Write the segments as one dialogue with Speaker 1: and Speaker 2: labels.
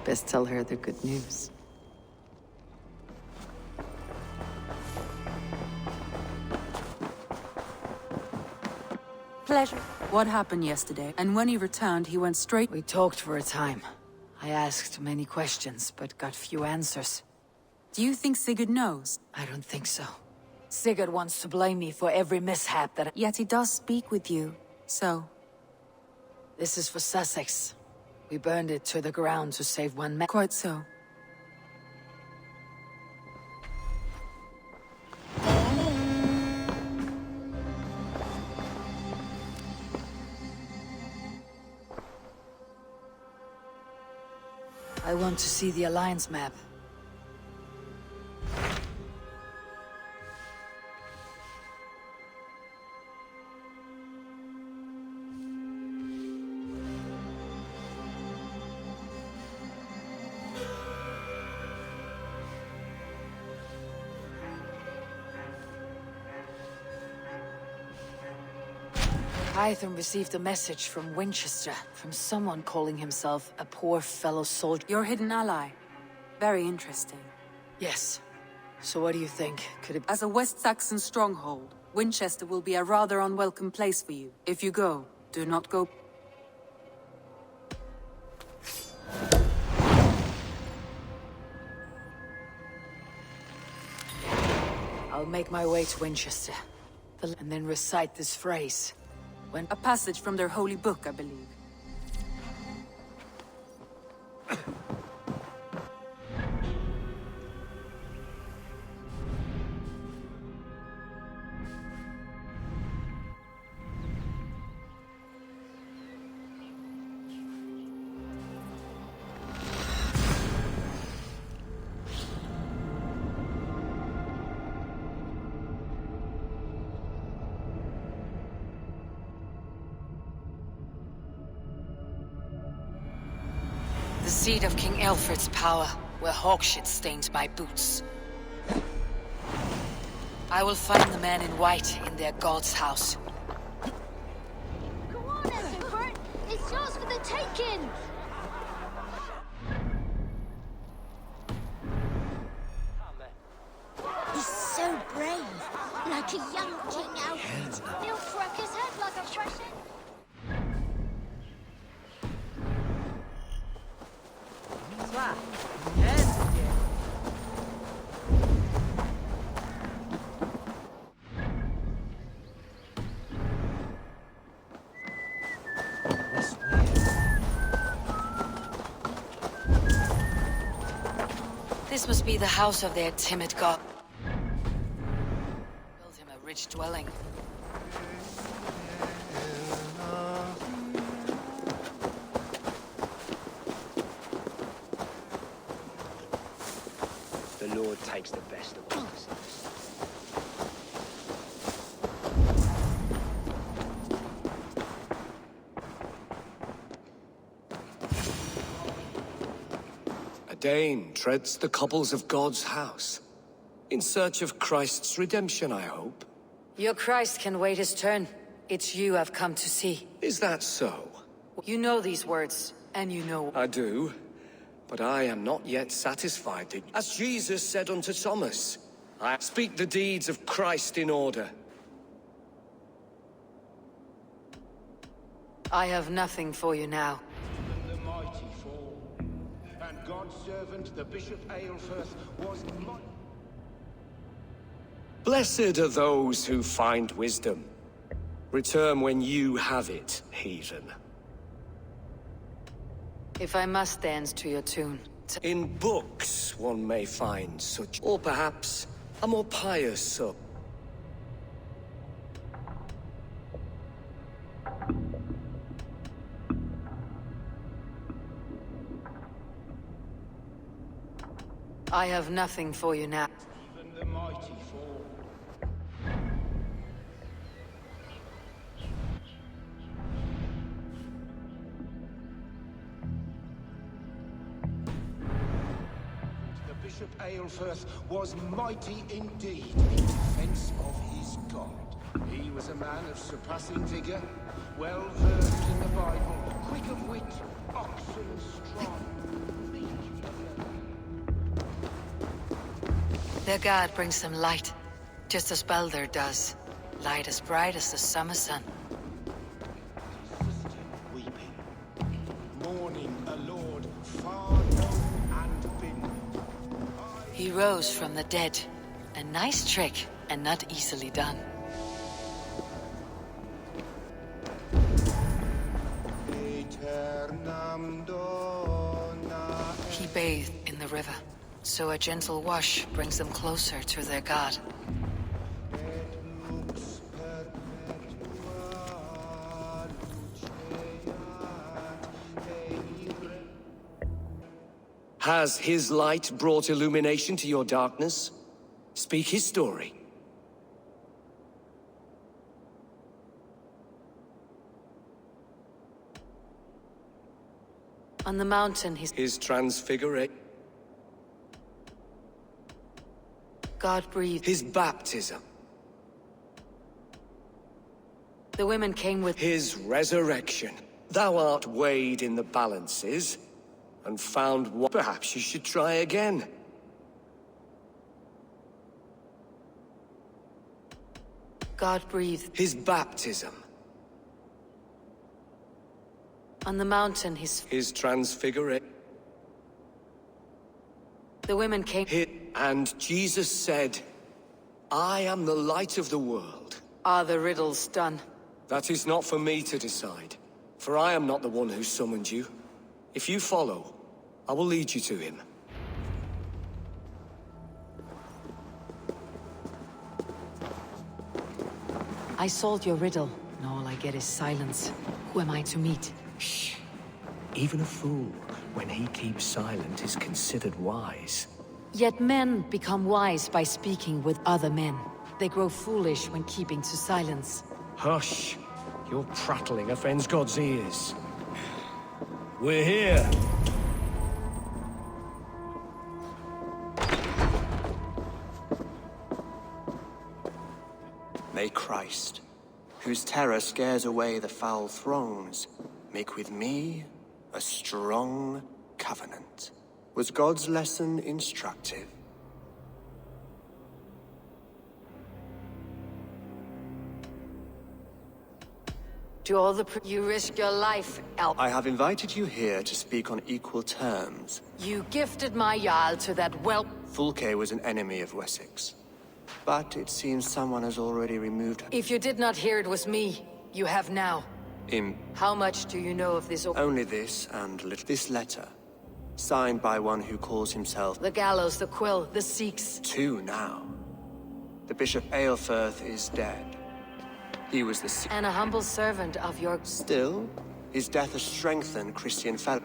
Speaker 1: Best tell her the good news.
Speaker 2: Pleasure. What happened yesterday? And when he returned, he went straight...
Speaker 1: We talked for a time. I asked many questions, but got few answers.
Speaker 2: Do you think Sigurd knows?
Speaker 1: I don't think so. Sigurd wants to blame me for every mishap that
Speaker 2: Yet he does speak with you. So?
Speaker 1: This is for Sussex. We burned it to the ground to save one man.
Speaker 2: Quite so.
Speaker 1: I want to see the Alliance map. Hytham received a message from Wincestre, from someone calling himself a poor fellow soldier.
Speaker 2: Your hidden ally. Very interesting.
Speaker 1: Yes. So what do you think? Could it...
Speaker 2: As a West Saxon stronghold, Winchester will be a rather unwelcome place for you. If you go, do not go...
Speaker 1: I'll make my way to Winchester, and then recite this phrase. When...
Speaker 2: A passage from their holy book, I believe.
Speaker 1: The seat of King Alfred's power, where hawkshit stains my boots. I will find the man in white in their god's house.
Speaker 3: Go on, Ethelbert! It's yours for the taking! He's so brave, like a young King Alfred. He'll crack his head like a fresh egg.
Speaker 1: This must be the house of their timid god. Build him a rich dwelling.
Speaker 4: The Lord takes the best of us.
Speaker 5: A Dane treads the cobbles of God's house. In search of Christ's redemption, I hope.
Speaker 1: Your Christ can wait his turn. It's you I've come to see.
Speaker 5: Is that so?
Speaker 1: You know these words, and you know...
Speaker 5: I do. But I am not yet satisfied. As Jesus said unto Thomas, I speak the deeds of Christ in order.
Speaker 1: I have nothing for you now.
Speaker 6: The mighty fall, and God's servant, the Bishop Aelfirth, was mighty.
Speaker 5: Blessed are those who find wisdom. Return when you have it, heathen.
Speaker 1: If I must dance to your tune...
Speaker 5: In books one may find such... Or perhaps a more pious sub.
Speaker 1: I have nothing for you now.
Speaker 6: Even the mighty fall. The Bishop Aelfirth was mighty indeed in defense of his God. He was a man of surpassing vigor, well versed in the Bible, quick of wit, oxen strong.
Speaker 1: Their god brings them light, just as Baldur does. Light as bright as the summer sun.
Speaker 6: Weeping, mourning a lord far known and been.
Speaker 1: He rose from the dead. A nice trick, and not easily done.
Speaker 6: Aeternam dona.
Speaker 1: He bathed in the river, so a gentle wash brings them closer to their god.
Speaker 5: Has his light brought illumination to your darkness? Speak his story.
Speaker 1: On the mountain,
Speaker 5: His transfiguration.
Speaker 1: God breathed.
Speaker 5: His baptism.
Speaker 1: The women came with.
Speaker 5: His resurrection. Thou art weighed in the balances, and found what. Perhaps you should try again.
Speaker 1: God breathed.
Speaker 5: His baptism.
Speaker 1: On the mountain,
Speaker 5: His transfiguration.
Speaker 1: the women came.
Speaker 5: And Jesus said, I am the light of the world.
Speaker 1: Are the riddles done?
Speaker 5: That is not for me to decide, for I am not the one who summoned you. If you follow, I will lead you to him.
Speaker 1: I solved your riddle, and all I get is silence. Who am I to meet?
Speaker 5: Shh. Even a fool, when he keeps silent, is considered wise.
Speaker 1: Yet men become wise by speaking with other men. They grow foolish when keeping to silence.
Speaker 5: Hush. Your prattling offends God's ears. We're here.
Speaker 7: May Christ, whose terror scares away the foul throngs, make with me a strong covenant. Was God's lesson instructive?
Speaker 1: To all the you risk your life, Elf.
Speaker 7: I have invited you here to speak on equal terms.
Speaker 1: You gifted my Jarl to that whelp.
Speaker 7: Fulke was an enemy of Wessex. But it seems someone has already removed her.
Speaker 1: If you did not hear it was me, you have now. How much do you know of this?
Speaker 7: Only this and this letter. Signed by one who calls himself...
Speaker 1: The gallows, the quill, the Sikhs.
Speaker 7: 2 now. The Bishop Aelfirth is dead. He was the...
Speaker 1: And a humble servant of your...
Speaker 7: Still, his death has strengthened Christian fel...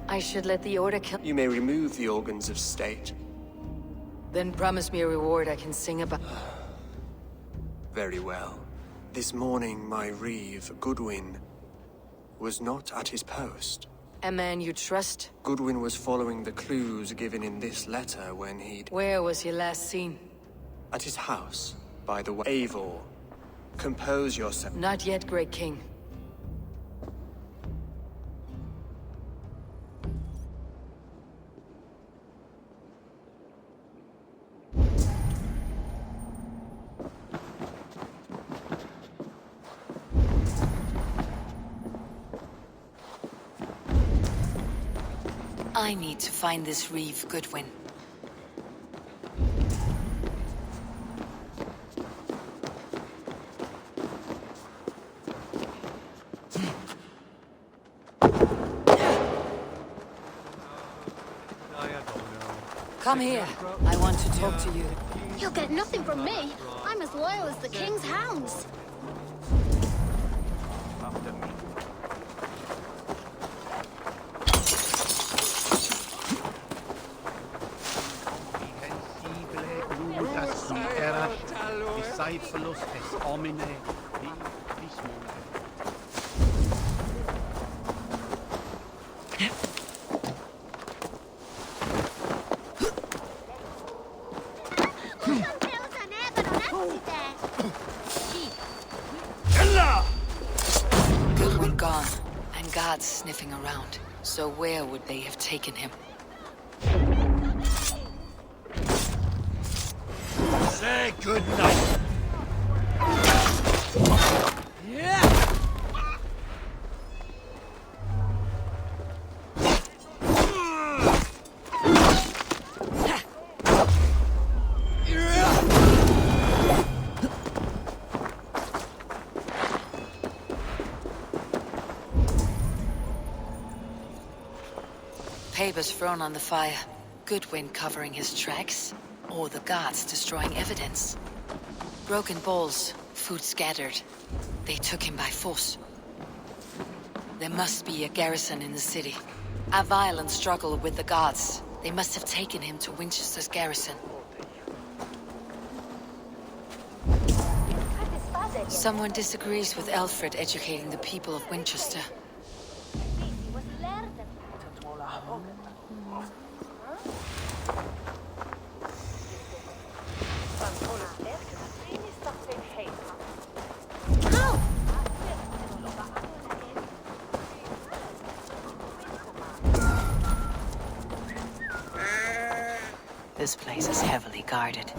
Speaker 1: I should let the order kill...
Speaker 7: You may remove the organs of state.
Speaker 1: Then promise me a reward I can sing about.
Speaker 7: Very well. This morning, my reeve, Goodwin, was not at his post.
Speaker 1: A man you trust?
Speaker 7: Goodwin was following the clues given in this letter when he'd...
Speaker 1: Where was he last seen?
Speaker 7: At his house, by the way. Eivor, compose yourself.
Speaker 1: Not yet, great king. I need to find this reeve, Goodwin. Come here. I want to talk to you.
Speaker 3: You'll get nothing from me. I'm as loyal as the king's hounds.
Speaker 1: Goodwin gone, and God's sniffing around. So where would they have taken him?
Speaker 5: Say good night.
Speaker 1: Papers thrown on the fire. Goodwin covering his tracks, or the guards destroying evidence. Broken bowls, food scattered. They took him by force. There must be a garrison in the city. A violent struggle with the guards. They must have taken him to Winchester's garrison. Someone disagrees with Alfred educating the people of Winchester. This place is heavily guarded.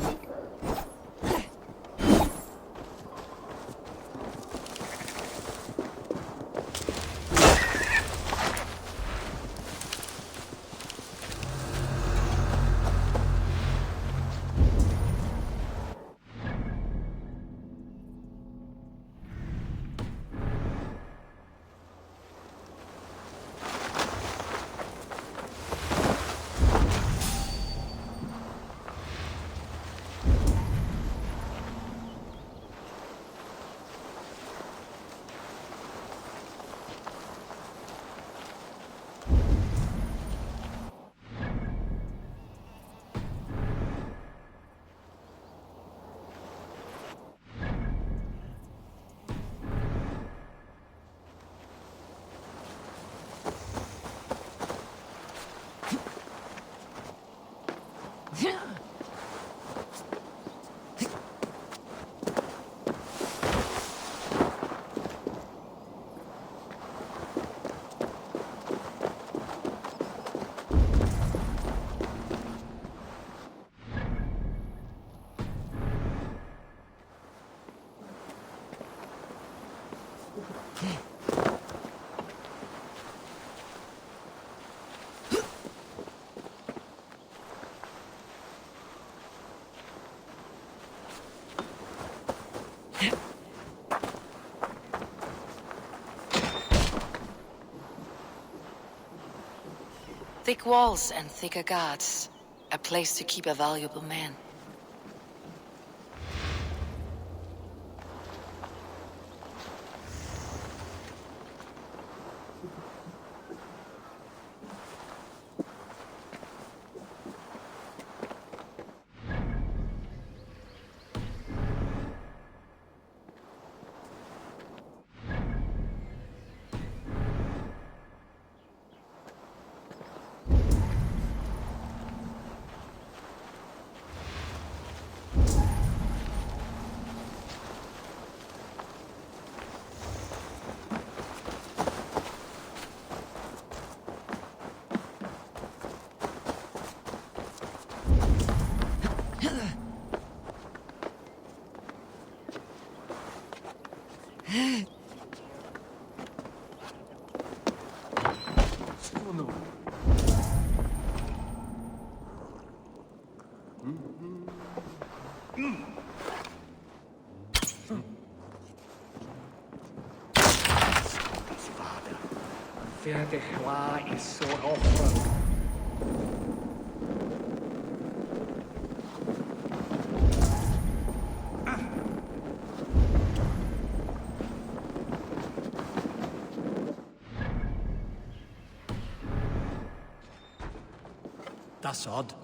Speaker 1: Thick walls and thicker guards. A place to keep a valuable man.
Speaker 4: Fertig waar is zo opgeroepen.
Speaker 5: That's odd.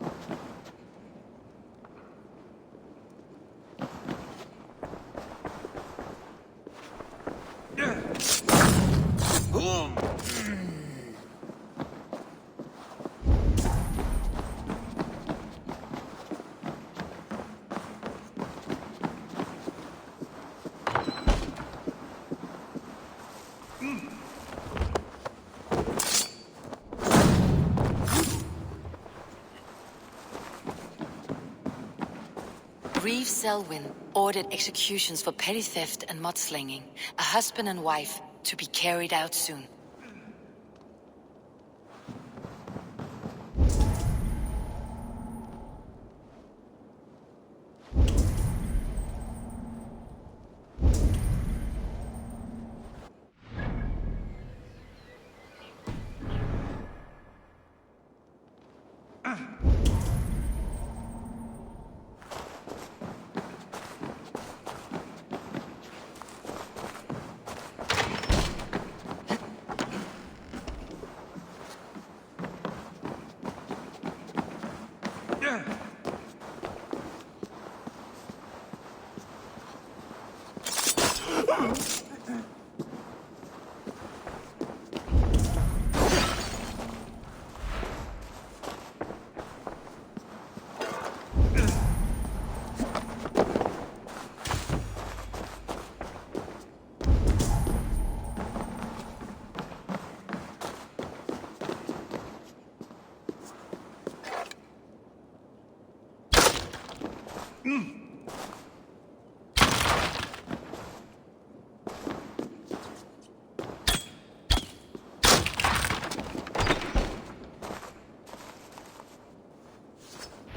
Speaker 1: Chief Selwyn ordered executions for petty theft and mudslinging, a husband and wife, to be carried out soon.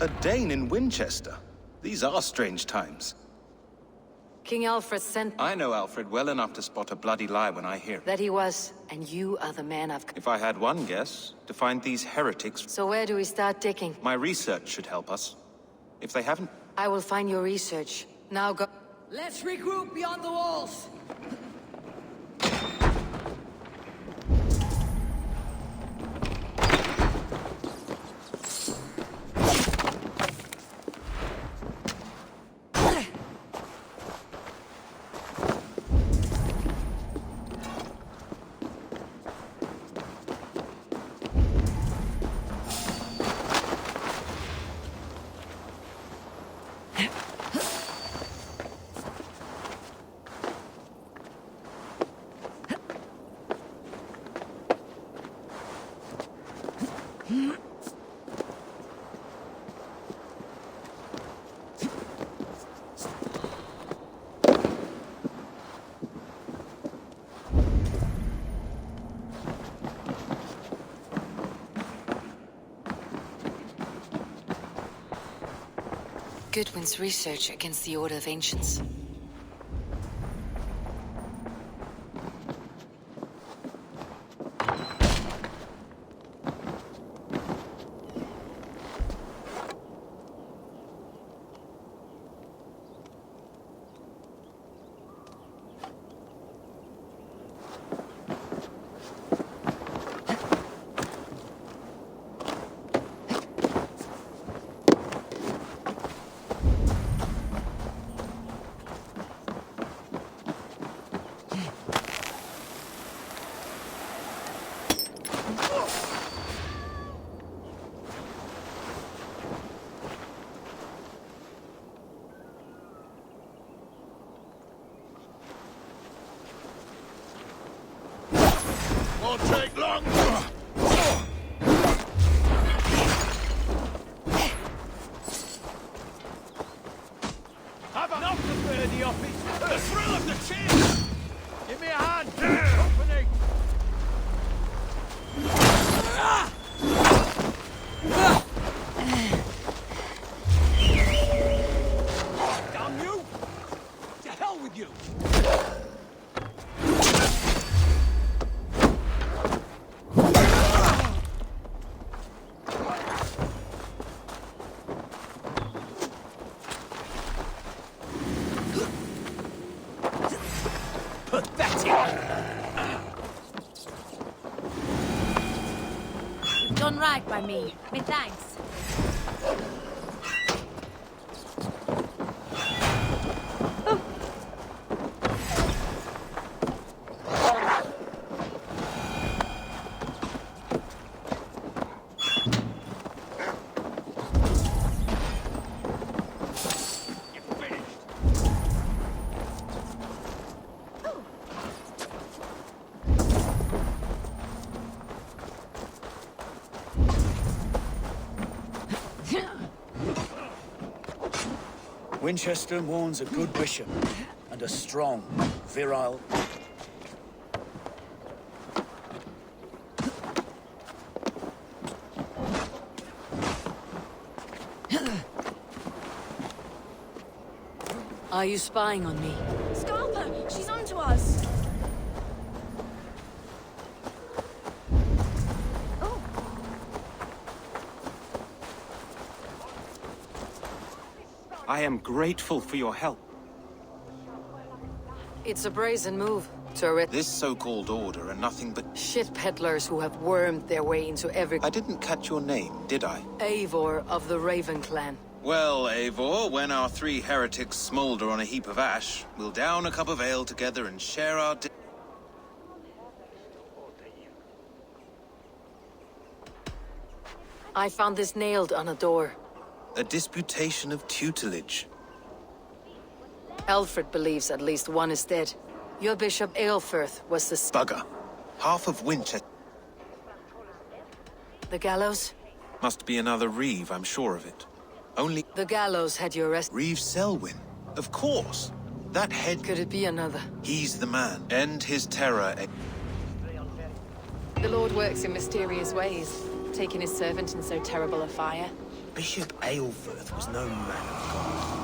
Speaker 8: A Dane in Winchester? These are strange times.
Speaker 1: King Alfred sent
Speaker 8: I know Alfred well enough to spot a bloody lie when I hear it.
Speaker 1: that he was, and you are the man I've...
Speaker 8: If I had one guess, to find these heretics,
Speaker 1: So where do we start digging?
Speaker 8: my research should help us. If they haven't...
Speaker 1: I will find your research. Now go...
Speaker 2: Let's regroup beyond the walls!
Speaker 1: Goodwin's research against the Order of Ancients.
Speaker 6: Won't take long.
Speaker 5: Have enough to clear the office. The thrill of the chase. Give me a hand. Company. Damn you! To hell with you!
Speaker 3: Done right by me. Me thanks.
Speaker 9: Winchester mourns a good bishop and a strong, virile...
Speaker 2: Are you spying on me?
Speaker 3: Scarpa, she's onto us. Oh,
Speaker 7: I am grateful for your help.
Speaker 1: It's a brazen move to arrest
Speaker 8: This so-called order are nothing but...
Speaker 1: shit peddlers who have wormed their way into every
Speaker 8: I didn't catch your name, did I?
Speaker 1: Eivor of the Raven clan.
Speaker 8: Well, Eivor, when our 3 heretics smolder on a heap of ash, we'll down a cup of ale together and share our...
Speaker 1: I found this nailed on a door.
Speaker 8: A disputation of tutelage.
Speaker 1: Alfred believes at least one is dead. Your Bishop Aelfirth was the...
Speaker 8: Bugger. Half of Winchester...
Speaker 1: The gallows?
Speaker 8: Must be another Reeve, I'm sure of it. Only...
Speaker 1: The gallows had you arrested.
Speaker 8: Reeve Selwyn. Of course. That head...
Speaker 1: Could it be another?
Speaker 8: He's the man. End his terror.
Speaker 10: The Lord works in mysterious ways, taking his servant in so terrible a fire.
Speaker 9: Bishop Aelfirth was no man of God.